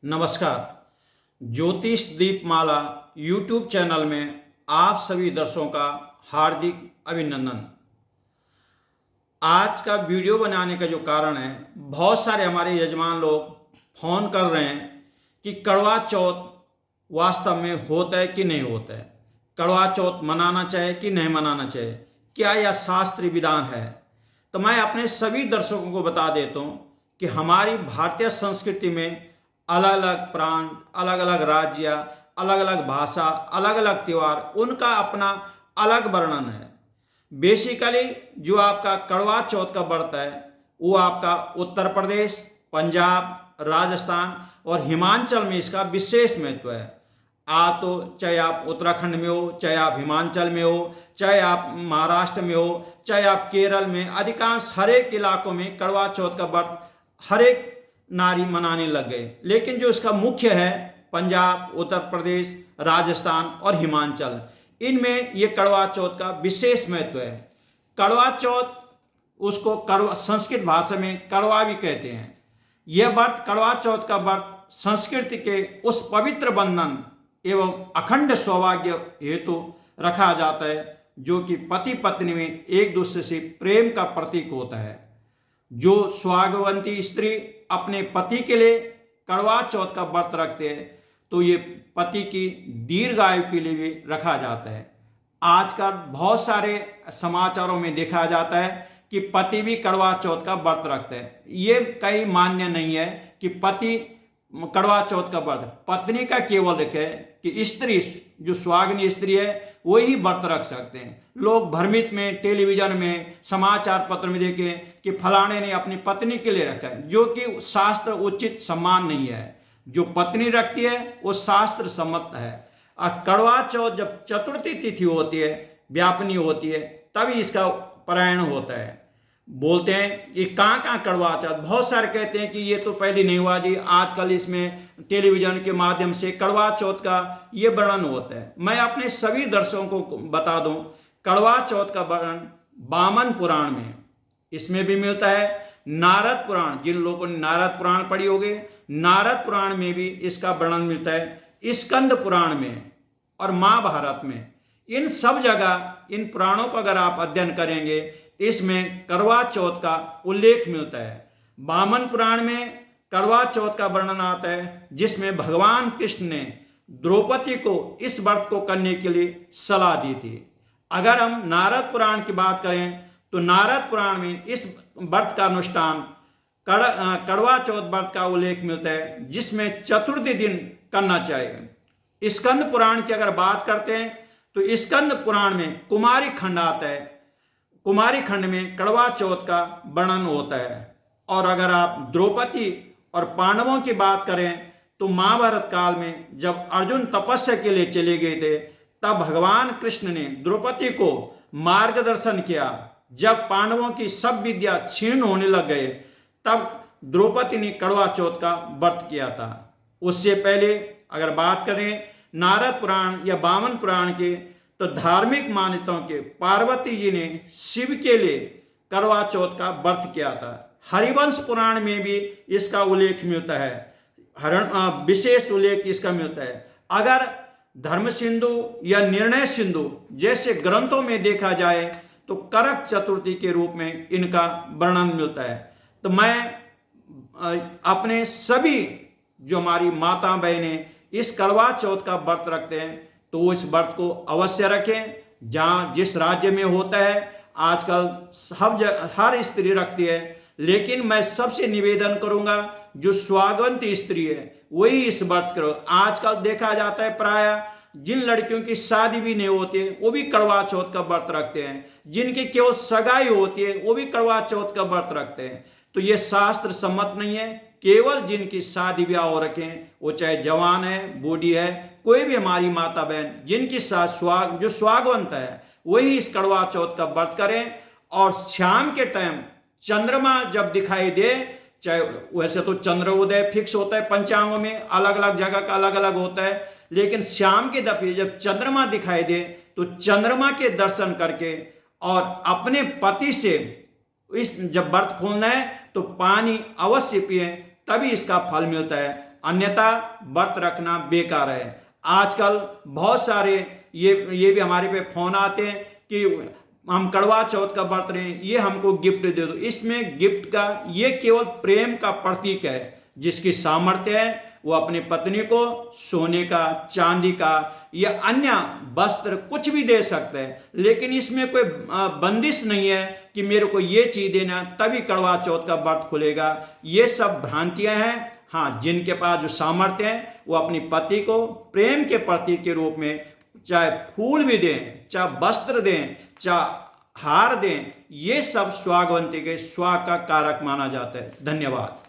नमस्कार। ज्योतिष दीपमाला YouTube channel में आप सभी दर्शकों का हार्दिक अभिनंदन। आज का वीडियो बनाने का जो कारण है, बहुत सारे हमारे यजमान लोग फ़ोन कर रहे हैं कि करवा चौथ वास्तव में होता है कि नहीं होता है, करवा चौथ मनाना चाहिए कि नहीं मनाना चाहिए, क्या यह शास्त्रीय विधान है। तो मैं अपने सभी दर्शकों को बता देता हूँ कि हमारी भारतीय संस्कृति में अलग अलग प्रांत, अलग अलग राज्य, अलग अलग भाषा, अलग अलग त्यौहार, उनका अपना अलग वर्णन है। बेसिकली जो आपका करवा चौथ का व्रत है वो आपका उत्तर प्रदेश, पंजाब, राजस्थान और हिमाचल में इसका विशेष महत्व है। तो चाहे आप उत्तराखंड में हो, चाहे आप हिमाचल में हो, चाहे आप महाराष्ट्र में हो, चाहे आप केरल में, अधिकांश हर एक इलाकों में करवा चौथ का व्रत हर एक नारी मनाने लग गए। लेकिन जो इसका मुख्य है पंजाब, उत्तर प्रदेश, राजस्थान और हिमाचल, इनमें ये करवा चौथ का विशेष महत्व है। करवा चौथ उसको करवा संस्कृत भाषा में करवा भी कहते हैं। यह व्रत करवा चौथ का व्रत संस्कृति के उस पवित्र बंधन एवं अखंड सौभाग्य हेतु रखा जाता है जो कि पति पत्नी में एक दूसरे से प्रेम का प्रतीक होता है। जो सुहागवती स्त्री अपने पति के लिए करवा चौथ का व्रत रखते हैं तो ये पति की दीर्घायु के लिए भी रखा जाता है। आजकल बहुत सारे समाचारों में देखा जाता है कि पति भी करवा चौथ का व्रत रखते हैं। ये कहीं मान्य नहीं है कि पति करवा चौथ का व्रत, पत्नी का केवल रखे कि स्त्री जो सुहागिनी स्त्री है वही व्रत रख सकते हैं। लोग भ्रमित में टेलीविजन में समाचार पत्र में देखें कि फलाने ने अपनी पत्नी के लिए रखा है, जो कि शास्त्र उचित सम्मान नहीं है। जो पत्नी रखती है वो शास्त्र सम्मत है। और करवा चौथ जब चतुर्थी तिथि होती है, व्यापनी होती है, तभी इसका पारायण होता है। बोलते हैं कि कहाँ करवा चौथ, बहुत सारे कहते हैं कि ये तो पहले नहीं हुआ जी, आजकल इसमें टेलीविजन के माध्यम से करवा चौथ का ये वर्णन होता है। मैं अपने सभी दर्शकों को बता दूं, करवा चौथ का वर्णन वामन पुराण में इसमें भी मिलता है। नारद पुराण, जिन लोगों ने नारद पुराण पढ़ी होगी, नारद पुराण में भी इसका वर्णन मिलता है। स्कंद पुराण में और महाभारत में, इन सब जगह इन पुराणों को अगर आप अध्ययन करेंगे इसमें करवा चौथ का उल्लेख मिलता है। वामन पुराण में करवा चौथ का वर्णन आता है जिसमें भगवान कृष्ण ने द्रौपदी को इस व्रत को करने के लिए सलाह दी थी। अगर हम नारद पुराण की बात करें तो नारद पुराण में इस व्रत का अनुष्ठान करवा चौथ व्रत का उल्लेख मिलता है जिसमें चतुर्थी दिन करना चाहिए। स्कंद पुराण की अगर बात करते हैं तो स्कंद पुराण में कुमारी खंड आता है। कुमारी खंड में करवा चौथ का वर्णन होता है। और अगर आप द्रौपदी और पांडवों की बात करें तो महाभारत काल में जब अर्जुन तपस्या के लिए चले गए थे तब भगवान कृष्ण ने द्रौपदी को मार्गदर्शन किया। जब पांडवों की सब विद्या क्षीण होने लग गए तब द्रौपदी ने करवा चौथ का व्रत किया था। उससे पहले अगर बात करें नारद पुराण या वामन पुराण के, तो धार्मिक मान्यताओं के पार्वती जी ने शिव के लिए करवा चौथ का व्रत किया था। हरिवंश पुराण में भी इसका उल्लेख मिलता है, विशेष उल्लेख इसका मिलता है। अगर धर्म सिंधु या निर्णय सिंधु जैसे ग्रंथों में देखा जाए तो करक चतुर्थी के रूप में इनका वर्णन मिलता है। तो मैं अपने सभी जो हमारी माता बहनें इस करवा चौथ का व्रत रखते हैं तो वो इस व्रत को अवश्य रखें। जहाँ जिस राज्य में होता है आजकल हर स्त्री रखती है, लेकिन मैं सबसे निवेदन करूंगा जो सुहागवती स्त्री है वही इस व्रत करो। आजकल देखा जाता है प्राय जिन लड़कियों की शादी भी नहीं होती है वो भी करवा चौथ का व्रत रखते हैं, जिनकी केवल सगाई होती है वो भी करवा चौथ का व्रत रखते हैं। तो ये शास्त्र सम्मत नहीं है। केवल जिनकी शादी ब्याह हो रखे हैं, वो चाहे जवान है, बूढ़ी है, कोई भी हमारी माता बहन जिनकी जो सुहागवंत है वही इस करवा चौथ का व्रत करें। और शाम के टाइम चंद्रमा जब दिखाई दे, चाहे वैसे तो चंद्रोदय फिक्स होता है पंचांगों में, अलग अलग जगह का अलग अलग होता है, लेकिन शाम के दफे जब चंद्रमा दिखाई दे तो चंद्रमा के दर्शन करके और अपने पति से जब व्रत खोलना है तो पानी अवश्य पिए, तभी इसका फल मिलता है। अन्यथा व्रत रखना बेकार है। आजकल बहुत सारे ये भी हमारे पे फोन आते हैं कि हम करवा चौथ का व्रत रहे हैं, ये हमको गिफ्ट दे दो। इसमें गिफ्ट का ये केवल प्रेम का प्रतीक है। जिसकी सामर्थ्य है वो अपनी पत्नी को सोने का, चांदी का या अन्य वस्त्र कुछ भी दे सकते हैं, लेकिन इसमें कोई बंदिश नहीं है कि मेरे को ये चीज देना तभी करवा चौथ का व्रत खुलेगा। ये सब भ्रांतियां हैं। हाँ, जिनके पास जो सामर्थ्य है वो अपनी पति को प्रेम के प्रतीक के रूप में चाहे फूल भी दें, चाहे वस्त्र दें, चाहे हार दें, ये सब सुहागवंती के सुहाग का कारक माना जाता है। धन्यवाद।